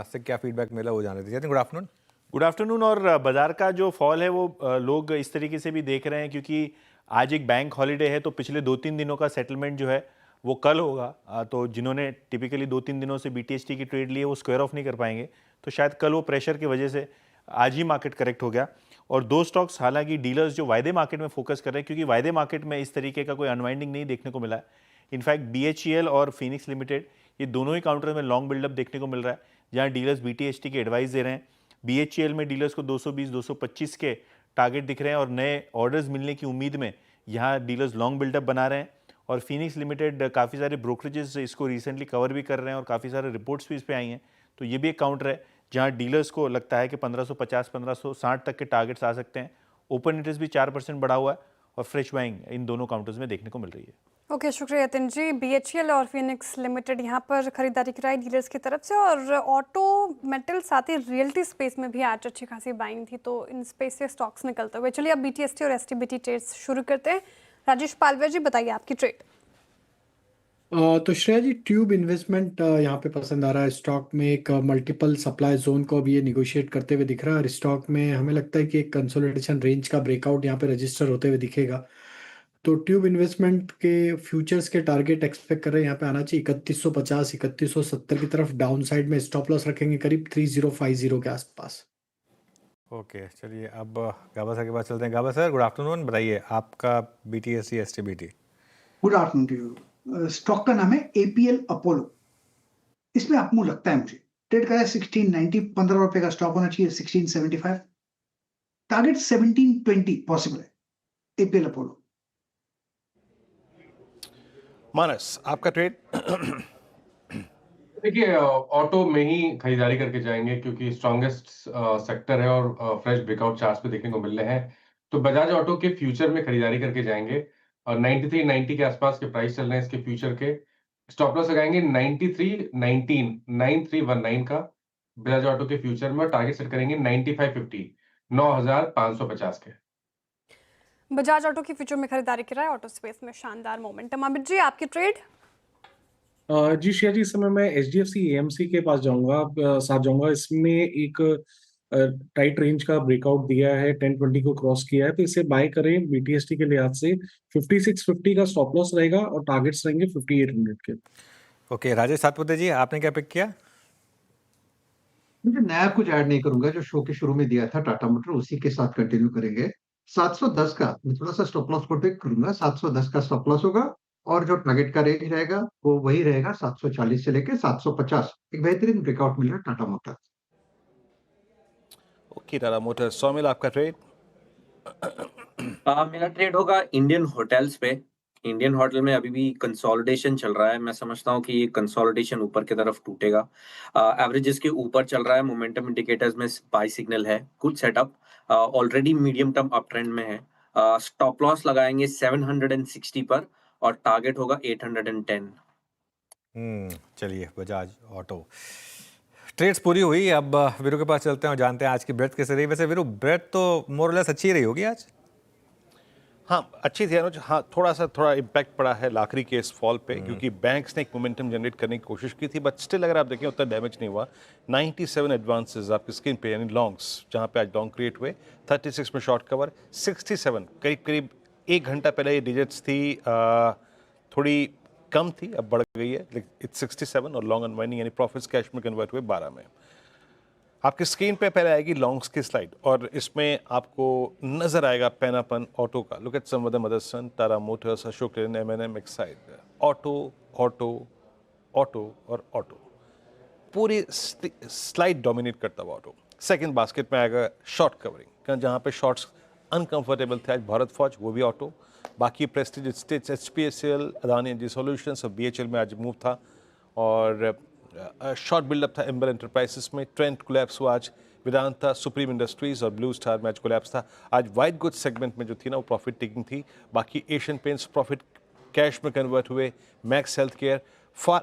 आज तक क्या फीडबैक मिला वो जान रहे थे। Good afternoon. Good afternoon. और बाजार का जो फॉल है वो लोग इस तरीके से भी देख रहे हैं क्योंकि आज एक बैंक हॉलीडे है, तो पिछले 2-3 दिनों का सेटलमेंट जो है वो कल होगा। तो जिन्होंने टिपिकली 2-3 दिनों से BTST की ट्रेड लिए वो स्क्वायर ऑफ नहीं कर पाएंगे, तो शायद कल वो प्रेशर की वजह से आज ही मार्केट करेक्ट हो गया। और दो स्टॉक्स, हालांकि डीलर्स जो वायदे मार्केट में फोकस कर रहे हैं, क्योंकि वायदे मार्केट में इस तरीके का कोई अनवाइंडिंग नहीं देखने को मिला है। इनफैक्ट BHEL और फिनिक्स लिमिटेड, ये दोनों ही काउंटर में लॉन्ग बिल्डअप देखने को मिल रहा है, जहां डीलर्स BTST की एडवाइस दे रहे हैं। BHEL में डीलर्स को 220-225 के टारगेट दिख रहे हैं और नए ऑर्डर्स मिलने की उम्मीद में यहाँ डीलर्स लॉन्ग बिल्डअप बना रहे हैं। और फिनिक्स लिमिटेड, काफ़ी सारे ब्रोकरेजेस इसको रिसेंटली कवर भी कर रहे हैं और काफ़ी सारे रिपोर्ट्स भी इस पर आई हैं। तो ये भी एक काउंटर है जहाँ डीलर्स को लगता है कि 1550-1560 तक के टारगेट्स आ सकते हैं। ओपन इंटरेस्ट भी 4% बढ़ा हुआ है और फ्रेश बाइंग इन दोनों काउंटर्स में देखने को मिल रही है। ओके, शुक्रिया यतिन जी। BHEL और फिनिक्स लिमिटेड यहाँ पर खरीदारी कराई डीलर्स की तरफ से, और ऑटो, मेटल, साथ ही रियल्टी स्पेस में भी आज अच्छी खासी बाइंग थी। तो इन स्पेस से स्टॉक्स निकलते हुए चलिए अब BTST और STBT ट्रेड्स शुरू करते हैं। राजेश पालवे जी, बताइए आपकी ट्रेड। तो श्रेया जी, ट्यूब इन्वेस्टमेंट यहाँ पे पसंद आ रहा है। स्टॉक में एक मल्टीपल सप्लाई जोन को अभी ये निगोशिएट करते हुए दिख रहा है और स्टॉक में हमें लगता है कि एक कंसोलिडेशन रेंज का ब्रेकआउट यहाँ पे रजिस्टर होते हुए दिखेगा। तो ट्यूब इन्वेस्टमेंट के फ्यूचर्स के टारगेट एक्सपेक्ट कर रहे हैं यहाँ पे आना चाहिए 3150 3170 की तरफ। डाउन साइड में स्टॉप लॉस रखेंगे करीब 3050 के आसपास। ओके, चलिए अब गाबा सर के पास चलते हैं। गाबा सर, गुड आफ्टरनून, बताइए आपका BTST STBT। Good afternoon to you. Stock का नाम है APL अपोलो। इसमें अपमूव लगता है मुझे। ट्रेड का है 1690, 15 रुपए का स्टॉक होना चाहिए 1675, टारगेट 1720 पॉसिबल है। APL Apollo. मानस, आपका ट्रेड? देखिए, ऑटो में ही खरीदारी करके जाएंगे क्योंकि स्ट्रॉन्गेस्ट सेक्टर है और फ्रेश ब्रेकआउट चार्ट्स पे देखने को मिल रहे हैं। तो बजाज ऑटो के फ्यूचर में खरीदारी करके जाएंगे और 93-90 के आसपास के प्राइस चल रहे हैं इसके फ्यूचर के। स्टॉप लॉस लगाएंगे 9319, 9319 का बजाज ऑटो के फ्यूचर में। टारगेट सेट करेंगे 9550, 9550 के। बजाज ऑटो की फ्यूचर में खरीदारी कराए, ऑटो स्पेस में शानदार मोमेंटम। अमित जी, आपकी ट्रेड? जी श्रेया जी, इस समय मैं HDFC AMC के पास जाऊंगा, साथ जाऊंगा। इसमें एक टाइट रेंज का ब्रेकआउट दिया है, 1020 को क्रॉस किया है, तो इसे बाय करें। BTST के लिहाज से 5650 का स्टॉप लॉस रहेगा और टारगेट्स रहेंगे 5800 के। ओके, राजेश सातपुते जी, आपने क्या पिक किया? मुझे नया कुछ ऐड नहीं करूंगा, जो शो के शुरू में दिया था टाटा मोटर उसी के साथ कंटिन्यू करेंगे। 710 का मैं थोड़ा सा स्टॉप लॉस प्रोटेक्ट करूंगा। 710 का स्टॉप लॉस होगा और जो टारगेट का रेंज रहेगा वो वही रहेगा 740 से लेकर 750। एक बेहतरीन ब्रेकआउट मिल रहा है Tata motor. Okay, Tata motor. Saumil, आपका ट्रेड? मेरा ट्रेड होगा इंडियन होटल्स पे। इंडियन होटल में अभी भी कंसोलिडेशन चल रहा है। मैं समझता हूँ कि ये कंसोलिडेशन ऊपर की तरफ टूटेगा। एवरेजेस के ऊपर चल रहा है। मोमेंटम इंडिकेटर्स में बाय सिग्नल है। Good setup, already medium term up trend में है। स्टॉप लॉस लगाएंगे 760 पर और टारगेट होगा 810। चलिए, बजाज ऑटो ट्रेड्स पूरी हुई। अब वीरू के पास चलते हैं और जानते हैं आज की ब्रेथ कैसे रही। वैसे वीरू, ब्रेथ तो मोरलेस अच्छी रही होगी आज? हाँ, अच्छी थी अनुज। हाँ, थोड़ा इम्पैक्ट पड़ा है लाखरी के इस फॉल पे, क्योंकि बैंक्स ने एक मोमेंटम जनरेट करने की कोशिश की थी, बट स्टिल अगर आप देखें उतना डैमेज नहीं हुआ। 97 एडवांसेस आपकी स्क्रीन पे, यानी लॉन्ग्स, जहाँ पे आज लॉन्ग क्रिएट हुए। 36 में शॉर्ट कवर, 67 करीब 1 घंटा पहले ये डिजिट्स थी, थोड़ी कम थी, अब बढ़ गई है, लेकिन इट्स 67 और लॉन्ग अनवाइंडिंग यानी प्रॉफिट्स कैश में कन्वर्ट हुए 12 में। आपकी स्क्रीन पे पहले आएगी लॉन्ग्स की स्लाइड और इसमें आपको नजर आएगा पैनापन ऑटो का। Look at some of the Motherson, Tata Motors, Ashok Leyland, M&M, Exide, auto auto auto और ऑटो। पूरी स्लाइड डोमिनेट करता हुआ ऑटो। सेकंड बास्केट में आएगा शॉर्ट कवरिंग, जहाँ पे शॉर्ट्स अनकंफर्टेबल थे आज भारत फौज, वो भी ऑटो। बाकी Prestige Estates, HPCL, Adani energy solutions और BHEL में आज मूव था। और शॉर्ट बिल्डअप था एम्बर एंटरप्राइजेस में। ट्रेंट कोलैप्स हुआ आज। वेदांता, सुप्रीम इंडस्ट्रीज और ब्लू स्टार में आज कोलैप्स था। आज वाइट गुड्स सेगमेंट में जो थी ना वो प्रॉफिट टेकिंग थी। बाकी एशियन पेंट्स प्रॉफिट कैश में कन्वर्ट हुए। मैक्स हेल्थ केयर,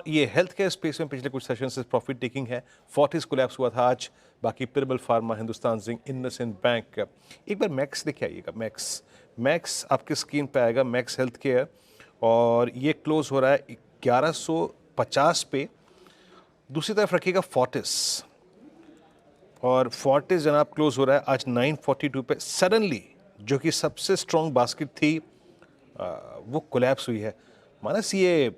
ये हेल्थ केयर स्पेस में पिछले कुछ सेशन से प्रॉफिट टेकिंग है। फोर्टिस कोलैप्स हुआ था आज। बाकी Piramal pharma, Hindustan zinc, IndusInd bank. एक बार मैक्स देखे आइएगा। मैक्स आपकी स्क्रीन पे आएगा, मैक्स हेल्थ केयर, और ये क्लोज हो रहा है 1150 पे। दूसरी तरफ रखिएगा और फोर्टिस जनाब क्लोज हो रहा है आज 942 पे सडनली, जो कि सबसे स्ट्रॉन्ग बास्केट थी वो कोलैप्स हुई है। मानस ये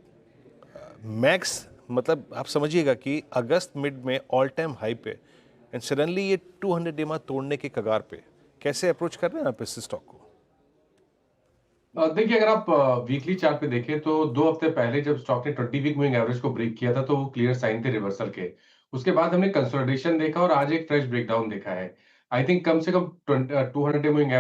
मैक्स मतलब आप समझिएगा कि अगस्त मिड में ऑल टाइम हाई पे एंड सडनली ये 200 डेमा तोड़ने के कगार पे, कैसे अप्रोच कर रहे हैं आप इस स्टॉक को? देखिए, अगर आप वीकली चार्ट पे देखें तो 2 हफ्ते पहले जब स्टॉक ने 20 वीक मूविंग एवरेज को ब्रेक किया था तो वो क्लियर साइन थे रिवर्सल के। उसके बाद हमने कंसोलिडेशन देखा और आज एक फ्रेश ब्रेकडाउन देखा है। आई थिंक कम से कम 200 डे मूविंग